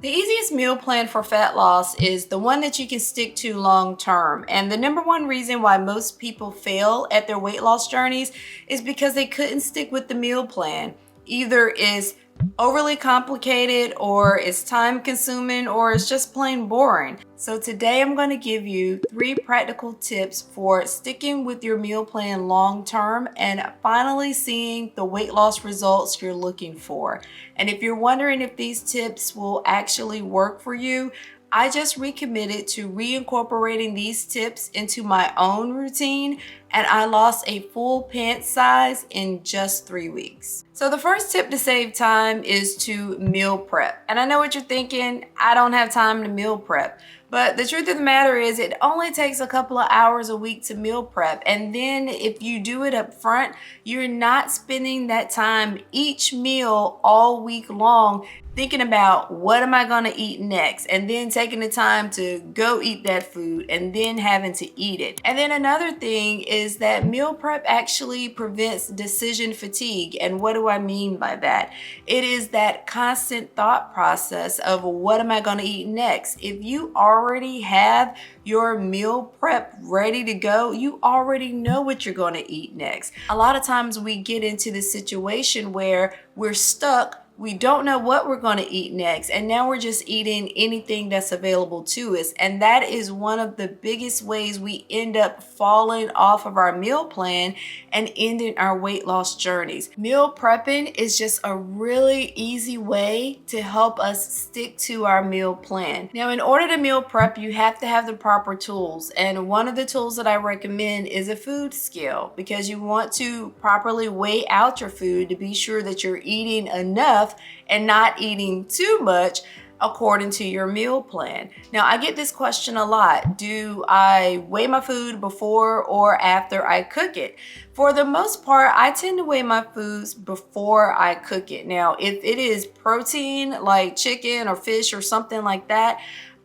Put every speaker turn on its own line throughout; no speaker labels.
The easiest meal plan for fat loss is the one that you can stick to long term. And the number one reason why most people fail at their weight loss journeys is because they couldn't stick with the meal plan. Either is overly complicated, or it's time consuming, or it's just plain boring. So today I'm going to give you 3 practical tips for sticking with your meal plan long term and finally seeing the weight loss results you're looking for. And if you're wondering if these tips will actually work for you, I just recommitted to reincorporating these tips into my own routine, and I lost a full pant size in just 3 weeks. So the first tip to save time is to meal prep. And I know what you're thinking, I don't have time to meal prep. But the truth of the matter is it only takes a couple of hours a week to meal prep. And then if you do it up front, you're not spending that time each meal all week long thinking about what am I going to eat next, and then taking the time to go eat that food and then having to eat it. And then another thing is that meal prep actually prevents decision fatigue. And what do I mean by that? It is that constant thought process of what am I going to eat next. If you already have your meal prep ready to go, you already know what you're going to eat next. A lot of times we get into the situation where we're stuck. We don't know what we're going to eat next, and now we're just eating anything that's available to us. And that is one of the biggest ways we end up falling off of our meal plan and ending our weight loss journeys. Meal prepping is just a really easy way to help us stick to our meal plan. Now, in order to meal prep, you have to have the proper tools. And one of the tools that I recommend is a food scale, because you want to properly weigh out your food to be sure that you're eating enough and not eating too much according to your meal plan. Now, I get this question a lot. Do I weigh my food before or after I cook it? For the most part, I tend to weigh my foods before I cook it. Now, if it is protein like chicken or fish or something like that,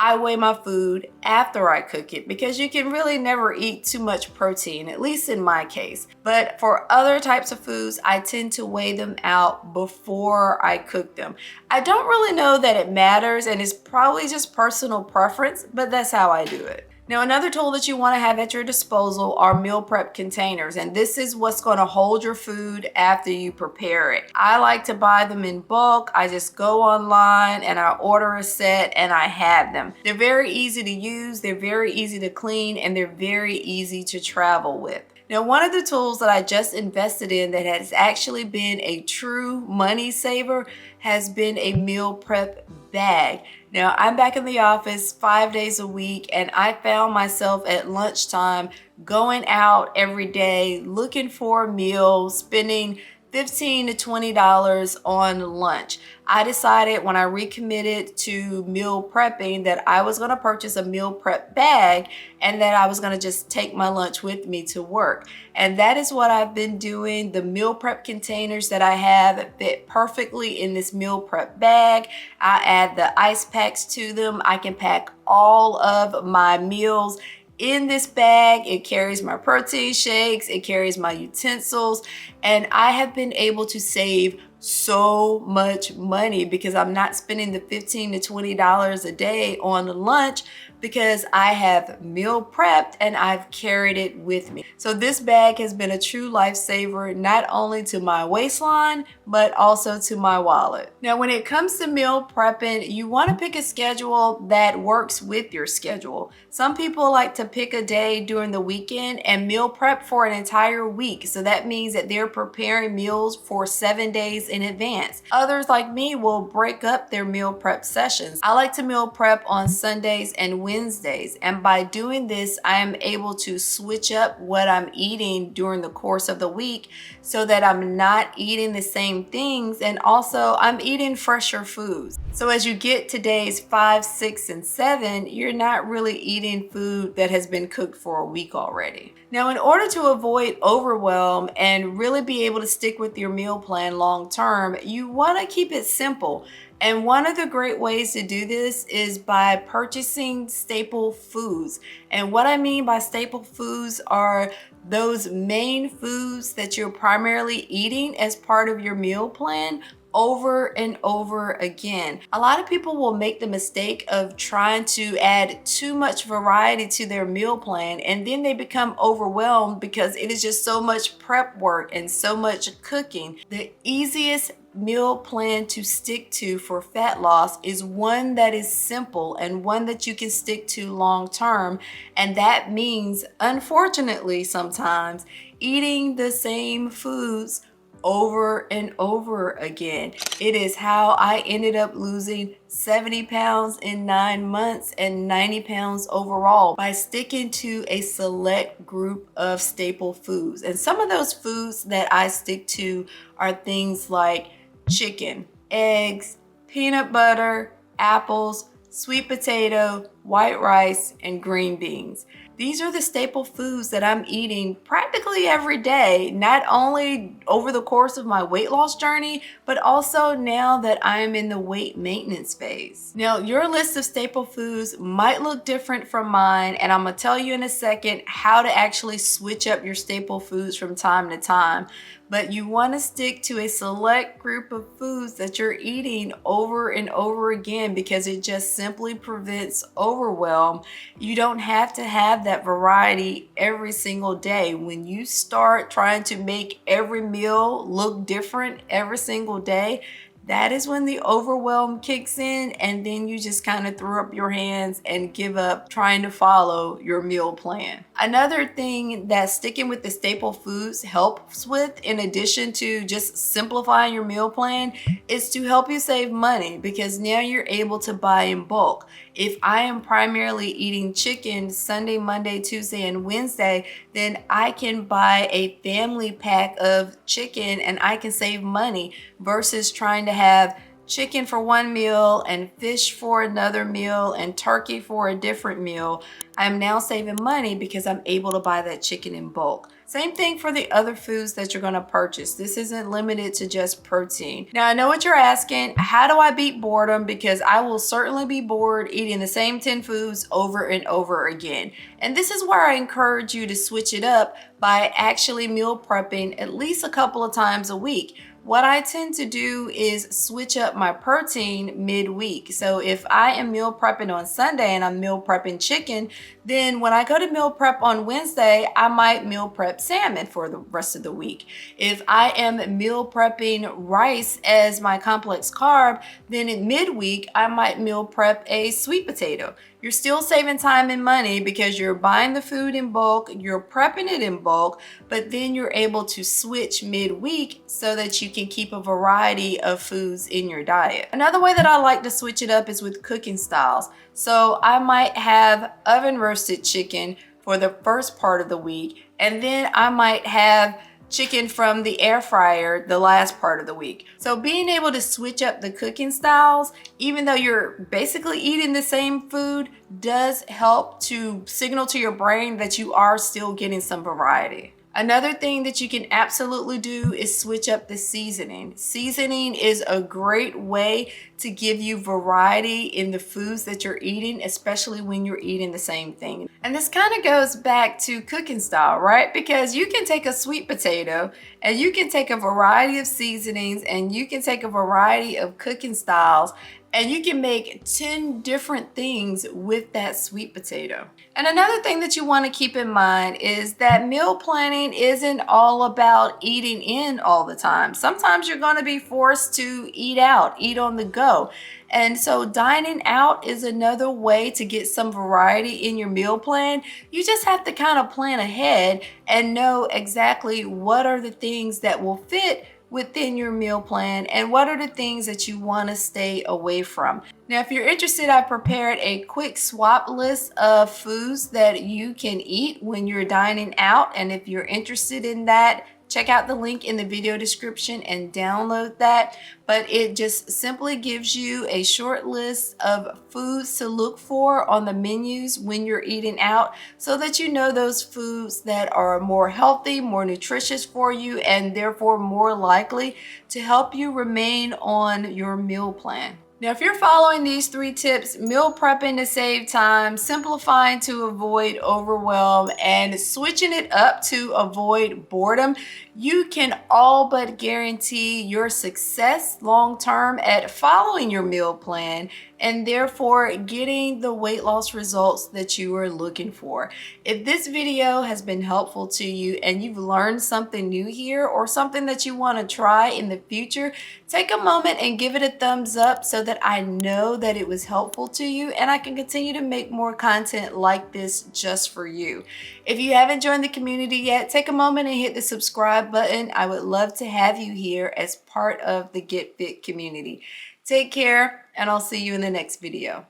I weigh my food after I cook it, because you can really never eat too much protein, at least in my case. But for other types of foods, I tend to weigh them out before I cook them. I don't really know that it matters, and it's probably just personal preference, but that's how I do it. Now, another tool that you want to have at your disposal are meal prep containers, and this is what's going to hold your food after you prepare it. I like to buy them in bulk. I just go online and I order a set and I have them. They're very easy to use, they're very easy to clean, and they're very easy to travel with. Now, one of the tools that I just invested in that has actually been a true money saver has been a meal prep bag. Now, I'm back in the office 5 days a week, and I found myself at lunchtime going out every day looking for meals, spending $15 to $20 on lunch. I decided when I recommitted to meal prepping that I was going to purchase a meal prep bag, and that I was going to just take my lunch with me to work. And that is what I've been doing. The meal prep containers that I have fit perfectly in this meal prep bag. I add the ice packs to them. I can pack all of my meals in this bag. It carries my protein shakes, it carries my utensils, and I have been able to save so much money because I'm not spending the $15 to $20 a day on lunch, because I have meal prepped and I've carried it with me. So this bag has been a true lifesaver, not only to my waistline, but also to my wallet. Now, when it comes to meal prepping, you want to pick a schedule that works with your schedule. Some people like to pick a day during the weekend and meal prep for an entire week. So that means that they're preparing meals for 7 days in advance. Others, like me, will break up their meal prep sessions. I like to meal prep on Sundays and Wednesdays, and by doing this, I am able to switch up what I'm eating during the course of the week so that I'm not eating the same things, and also I'm eating fresher foods. So as you get to days 5, 6, and 7, you're not really eating food that has been cooked for a week already. Now, in order to avoid overwhelm and really be able to stick with your meal plan long term, you want to keep it simple. And one of the great ways to do this is by purchasing staple foods. And what I mean by staple foods are those main foods that you're primarily eating as part of your meal plan, over and over again. A lot of people will make the mistake of trying to add too much variety to their meal plan, and then they become overwhelmed because it is just so much prep work and so much cooking. The easiest meal plan to stick to for fat loss is one that is simple and one that you can stick to long term. And that means, unfortunately, sometimes eating the same foods over and over again. It is how I ended up losing 70 pounds in 9 months and 90 pounds overall, by sticking to a select group of staple foods. And some of those foods that I stick to are things like chicken, eggs, peanut butter, apples, sweet potato, white rice, and green beans. These are the staple foods that I'm eating practically every day, not only over the course of my weight loss journey, but also now that I'm in the weight maintenance phase. Now, your list of staple foods might look different from mine, and I'm gonna tell you in a second how to actually switch up your staple foods from time to time. But you want to stick to a select group of foods that you're eating over and over again, because it just simply prevents overwhelm. You don't have to have that variety every single day. When you start trying to make every meal look different every single day, that is when the overwhelm kicks in, and then you just kind of throw up your hands and give up trying to follow your meal plan. Another thing that sticking with the staple foods helps with, in addition to just simplifying your meal plan, is to help you save money, because now you're able to buy in bulk. If I am primarily eating chicken Sunday, Monday, Tuesday, and Wednesday, then I can buy a family pack of chicken and I can save money, versus trying to have chicken for one meal and fish for another meal and turkey for a different meal. I'm now saving money because I'm able to buy that chicken in bulk. Same thing for the other foods that you're going to purchase. This isn't limited to just protein. Now, I know what you're asking. How do I beat boredom? Because I will certainly be bored eating the same 10 foods over and over again. And this is where I encourage you to switch it up by actually meal prepping at least a couple of times a week. What I tend to do is switch up my protein midweek. So if I am meal prepping on Sunday and I'm meal prepping chicken, then when I go to meal prep on Wednesday, I might meal prep salmon for the rest of the week. If I am meal prepping rice as my complex carb, then in midweek, I might meal prep a sweet potato. You're still saving time and money because you're buying the food in bulk, you're prepping it in bulk, but then you're able to switch midweek so that you can keep a variety of foods in your diet. Another way that I like to switch it up is with cooking styles. So I might have oven roasted chicken for the first part of the week, and then I might have chicken from the air fryer the last part of the week. So being able to switch up the cooking styles, even though you're basically eating the same food, does help to signal to your brain that you are still getting some variety. Another thing that you can absolutely do is switch up the seasoning. Seasoning is a great way to give you variety in the foods that you're eating, especially when you're eating the same thing. And this kind of goes back to cooking style, right? Because you can take a sweet potato and you can take a variety of seasonings and you can take a variety of cooking styles, and you can make 10 different things with that sweet potato. And another thing that you want to keep in mind is that meal planning isn't all about eating in all the time. Sometimes you're going to be forced to eat out, eat on the go. And so dining out is another way to get some variety in your meal plan. You just have to kind of plan ahead and know exactly what are the things that will fit within your meal plan and what are the things that you want to stay away from. Now, if you're interested, I prepared a quick swap list of foods that you can eat when you're dining out. And if you're interested in that, check out the link in the video description and download that. But it just simply gives you a short list of foods to look for on the menus when you're eating out, so that you know those foods that are more healthy, more nutritious for you, and therefore more likely to help you remain on your meal plan. Now, if you're following these 3 tips, meal prepping to save time, simplifying to avoid overwhelm, and switching it up to avoid boredom, you can all but guarantee your success long term at following your meal plan and therefore getting the weight loss results that you are looking for. If this video has been helpful to you and you've learned something new here or something that you want to try in the future, take a moment and give it a thumbs up so that I know that it was helpful to you and I can continue to make more content like this just for you. If you haven't joined the community yet, take a moment and hit the subscribe button. I would love to have you here as part of the Get Fit community. Take care, and I'll see you in the next video.